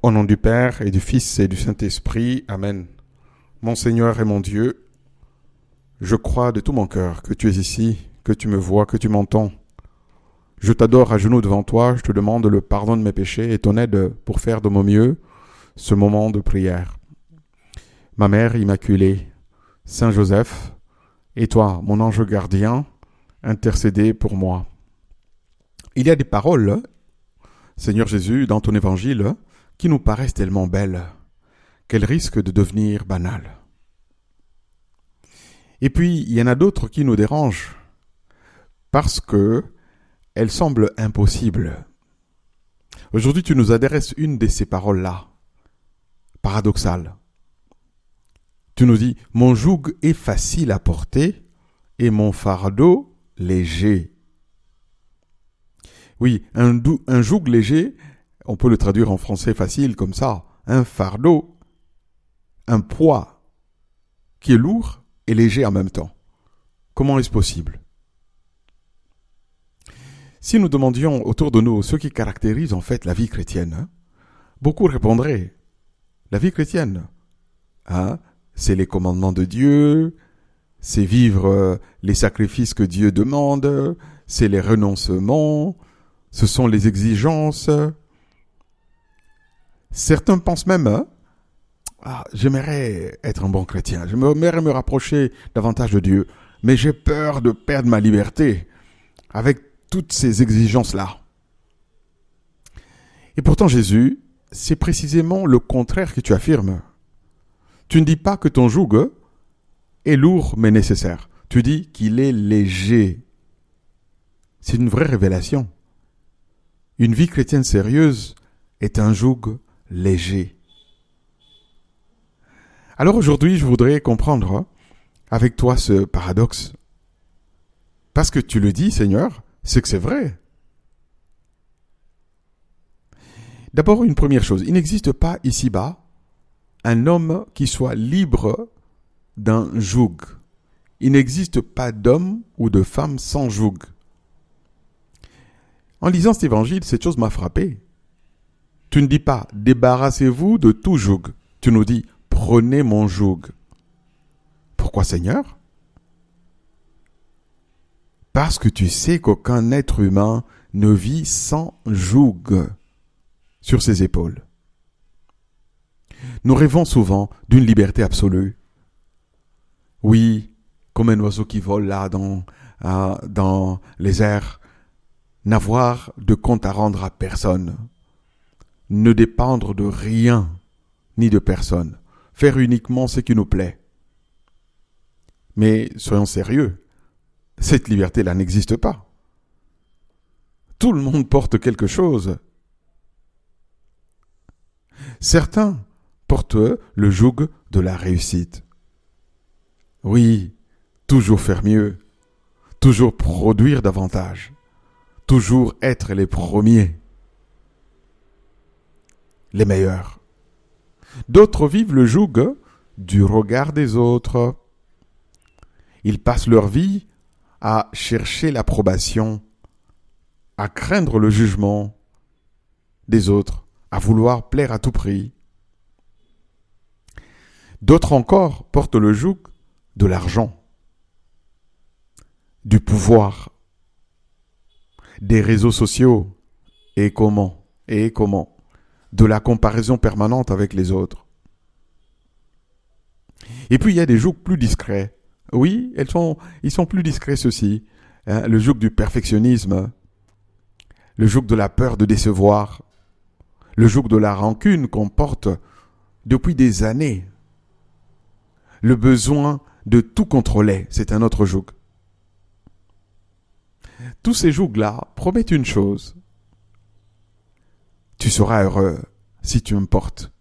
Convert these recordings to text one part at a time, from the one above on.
Au nom du Père et du Fils et du Saint-Esprit, Amen. Mon Seigneur et mon Dieu, je crois de tout mon cœur que tu es ici, que tu me vois, que tu m'entends. Je t'adore à genoux devant toi, je te demande le pardon de mes péchés et ton aide pour faire de mon mieux ce moment de prière. Ma Mère Immaculée, Saint Joseph, et toi, mon ange gardien, intercédez pour moi. Il y a des paroles, Seigneur Jésus, dans ton évangile, qui nous paraissent tellement belles qu'elles risquent de devenir banales. Et puis, il y en a d'autres qui nous dérangent parce que elles semblent impossibles. Aujourd'hui, tu nous adresses une de ces paroles-là, paradoxale. Tu nous dis, mon joug est facile à porter et mon fardeau léger. Oui, un joug léger, on peut le traduire en français facile comme ça, un fardeau, un poids qui est lourd et léger en même temps. Comment est-ce possible? Si nous demandions autour de nous ce qui caractérise en fait la vie chrétienne, beaucoup répondraient, la vie chrétienne, c'est les commandements de Dieu, c'est vivre les sacrifices que Dieu demande, c'est les renoncements, ce sont les exigences. Certains pensent même, j'aimerais être un bon chrétien, j'aimerais me rapprocher davantage de Dieu, mais j'ai peur de perdre ma liberté avec toutes ces exigences-là. Et pourtant Jésus, c'est précisément le contraire que tu affirmes. Tu ne dis pas que ton joug est lourd mais nécessaire. Tu dis qu'il est léger. C'est une vraie révélation. Une vie chrétienne sérieuse est un joug léger. Alors aujourd'hui, je voudrais comprendre avec toi ce paradoxe. Parce que tu le dis, Seigneur, c'est que c'est vrai. D'abord, une première chose, il n'existe pas ici-bas un homme qui soit libre d'un joug. Il n'existe pas d'homme ou de femme sans joug. En lisant cet évangile, cette chose m'a frappé. Tu ne dis pas « débarrassez-vous de tout joug ». Tu nous dis « prenez mon joug ». Pourquoi, Seigneur? Parce que tu sais qu'aucun être humain ne vit sans joug sur ses épaules. Nous rêvons souvent d'une liberté absolue. Oui, comme un oiseau qui vole là dans les airs, n'avoir de compte à rendre à personne, ne dépendre de rien ni de personne, faire uniquement ce qui nous plaît. Mais soyons sérieux, cette liberté-là n'existe pas. Tout le monde porte quelque chose. Certains portent le joug de la réussite. Oui, toujours faire mieux, toujours produire davantage, toujours être les premiers, les meilleurs. D'autres vivent le joug du regard des autres. Ils passent leur vie à chercher l'approbation, à craindre le jugement des autres, à vouloir plaire à tout prix. D'autres encore portent le joug de l'argent, du pouvoir, des réseaux sociaux, et comment, de la comparaison permanente avec les autres. Et puis il y a des jougs plus discrets. Oui, ils sont plus discrets ceux-ci. Le joug du perfectionnisme, le joug de la peur de décevoir, le joug de la rancune qu'on porte depuis des années. Le besoin de tout contrôler, c'est un autre joug. Tous ces jougs-là promettent une chose. Tu seras heureux si tu me portes.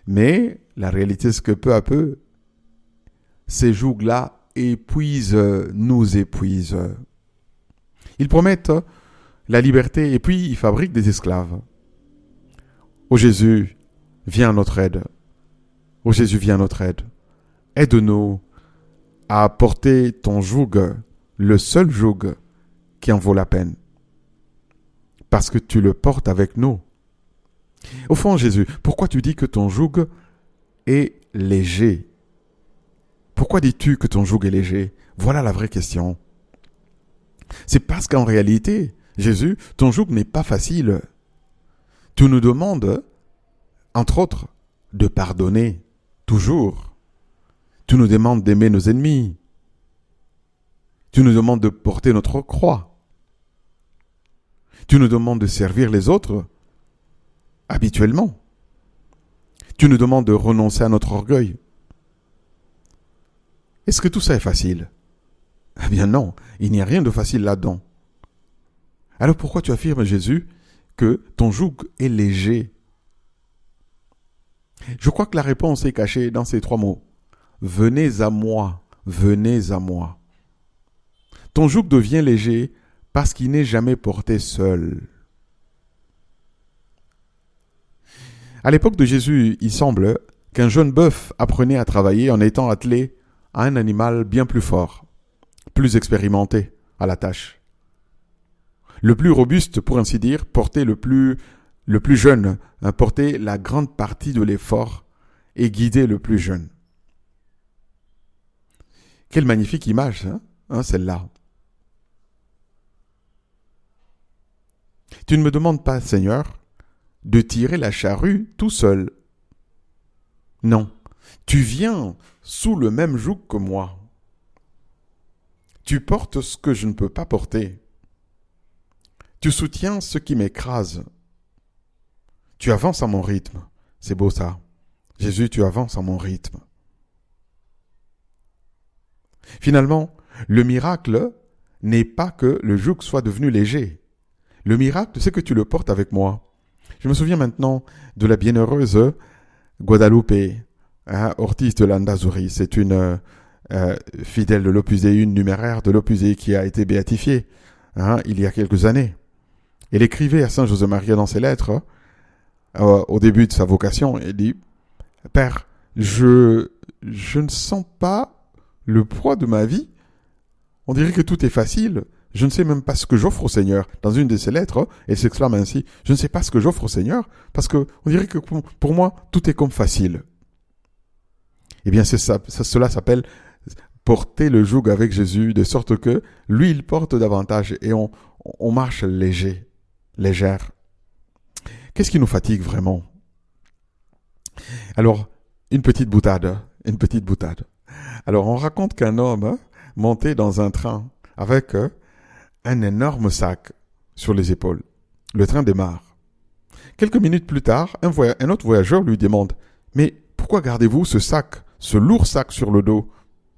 Mais la réalité, c'est que peu à peu, ces jougs-là nous épuisent. Ils promettent la liberté et puis ils fabriquent des esclaves. Ô Jésus, viens à notre aide. Ô Jésus, viens à notre aide. Aide-nous à porter ton joug, le seul joug qui en vaut la peine. Parce que tu le portes avec nous. Au fond, Jésus, pourquoi tu dis que ton joug est léger? Pourquoi dis-tu que ton joug est léger? Voilà la vraie question. C'est parce qu'en réalité, Jésus, ton joug n'est pas facile. Tu nous demandes, entre autres, de pardonner, toujours. Tu nous demandes d'aimer nos ennemis. Tu nous demandes de porter notre croix. Tu nous demandes de servir les autres habituellement. Tu nous demandes de renoncer à notre orgueil. Est-ce que tout ça est facile? Eh bien non, il n'y a rien de facile là-dedans. Alors pourquoi tu affirmes, Jésus, que ton joug est léger? Je crois que la réponse est cachée dans ces 3 mots. Venez à moi, venez à moi. Ton joug devient léger parce qu'il n'est jamais porté seul. À l'époque de Jésus, il semble qu'un jeune bœuf apprenait à travailler en étant attelé à un animal bien plus fort, plus expérimenté à la tâche. Le plus robuste, pour ainsi dire, portait le plus jeune, portait la grande partie de l'effort et guidait le plus jeune. Quelle magnifique image, celle-là. Tu ne me demandes pas, Seigneur, de tirer la charrue tout seul. Non, tu viens sous le même joug que moi. Tu portes ce que je ne peux pas porter. Tu soutiens ce qui m'écrase. Tu avances à mon rythme. C'est beau ça. Jésus, tu avances à mon rythme. Finalement, le miracle n'est pas que le joug soit devenu léger. Le miracle, c'est que tu le portes avec moi. Je me souviens maintenant de la bienheureuse Guadalupe Ortiz de Landazuri. C'est une fidèle de l'Opus Dei, une numéraire de l'Opus Dei qui a été béatifiée il y a quelques années. Elle écrivait à Saint José-Maria dans ses lettres, au début de sa vocation, elle dit « Père, je ne sens pas le poids de ma vie. On dirait que tout est facile. Je ne sais même pas ce que j'offre au Seigneur. » Dans une de ses lettres, elle s'exclame ainsi « Je ne sais pas ce que j'offre au Seigneur parce que on dirait que pour moi, tout est comme facile. » Eh bien, cela s'appelle porter le joug avec Jésus, de sorte que lui, il porte davantage et on marche légère. Qu'est-ce qui nous fatigue vraiment? Alors, une petite boutade. Alors, on raconte qu'un homme montait dans un train avec un énorme sac sur les épaules. Le train démarre. Quelques minutes plus tard, un autre voyageur lui demande « Mais pourquoi gardez-vous ce lourd sac sur le dos?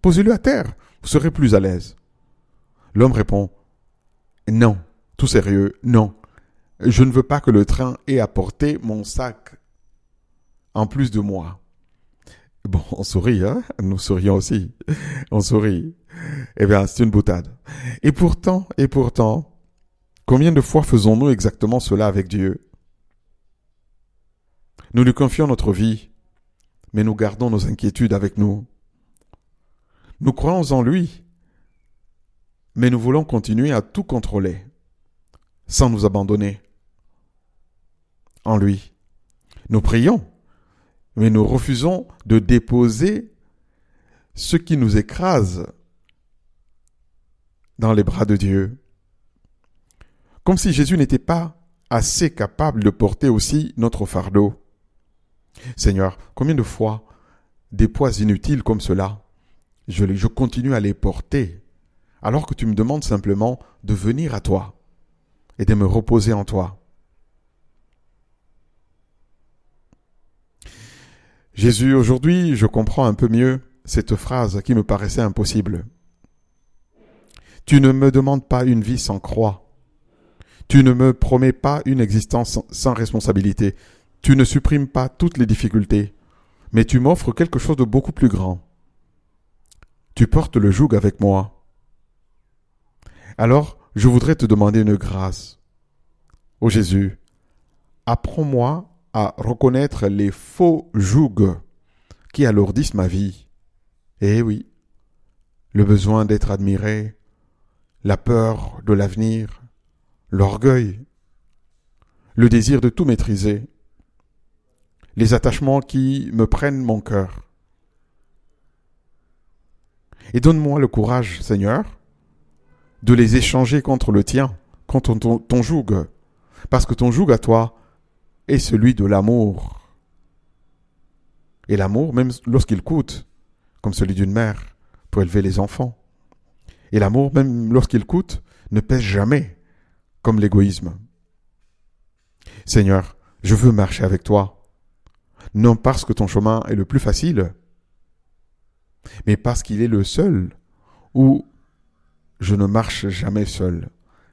Posez-le à terre, vous serez plus à l'aise. » L'homme répond « Non, tout sérieux, non. Je ne veux pas que le train ait à porter mon sac en plus de moi. » Bon, on sourit, nous sourions aussi. On sourit. Eh bien, c'est une boutade. Et pourtant, combien de fois faisons-nous exactement cela avec Dieu? Nous lui confions notre vie, mais nous gardons nos inquiétudes avec nous. Nous croyons en lui, mais nous voulons continuer à tout contrôler, sans nous abandonner en lui. Nous prions, mais nous refusons de déposer ce qui nous écrase dans les bras de Dieu. Comme si Jésus n'était pas assez capable de porter aussi notre fardeau. Seigneur, combien de fois des poids inutiles comme cela, je continue à les porter, alors que tu me demandes simplement de venir à toi et de me reposer en toi. Jésus, aujourd'hui, je comprends un peu mieux cette phrase qui me paraissait impossible. Tu ne me demandes pas une vie sans croix. Tu ne me promets pas une existence sans responsabilité. Tu ne supprimes pas toutes les difficultés, mais tu m'offres quelque chose de beaucoup plus grand. Tu portes le joug avec moi. Alors, je voudrais te demander une grâce. Ô Jésus, apprends-moi à reconnaître les faux jougs qui alourdissent ma vie. Eh oui, le besoin d'être admiré, la peur de l'avenir, l'orgueil, le désir de tout maîtriser. les attachements qui me prennent mon cœur. Et donne-moi le courage, Seigneur, de les échanger contre le tien, contre ton joug, parce que ton joug à toi est celui de l'amour. Et l'amour, même lorsqu'il coûte, comme celui d'une mère, pour élever les enfants. Et l'amour, même lorsqu'il coûte, ne pèse jamais, comme l'égoïsme. Seigneur, je veux marcher avec toi, non parce que ton chemin est le plus facile, mais parce qu'il est le seul où je ne marche jamais seul.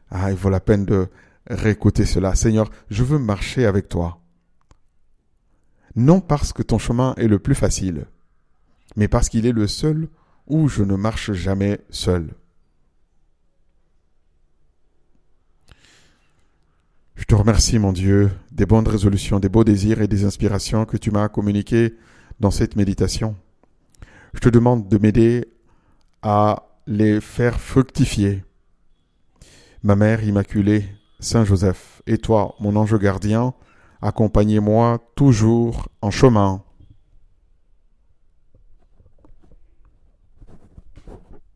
Ah, il vaut la peine de réécouter cela. Seigneur, je veux marcher avec toi. Non parce que ton chemin est le plus facile, mais parce qu'il est le seul où je ne marche jamais seul. Je te remercie, mon Dieu, des bonnes résolutions, des beaux désirs et des inspirations que tu m'as communiquées dans cette méditation. Je te demande de m'aider à les faire fructifier. Ma mère immaculée, Saint Joseph, et toi, mon ange gardien, accompagnez-moi toujours en chemin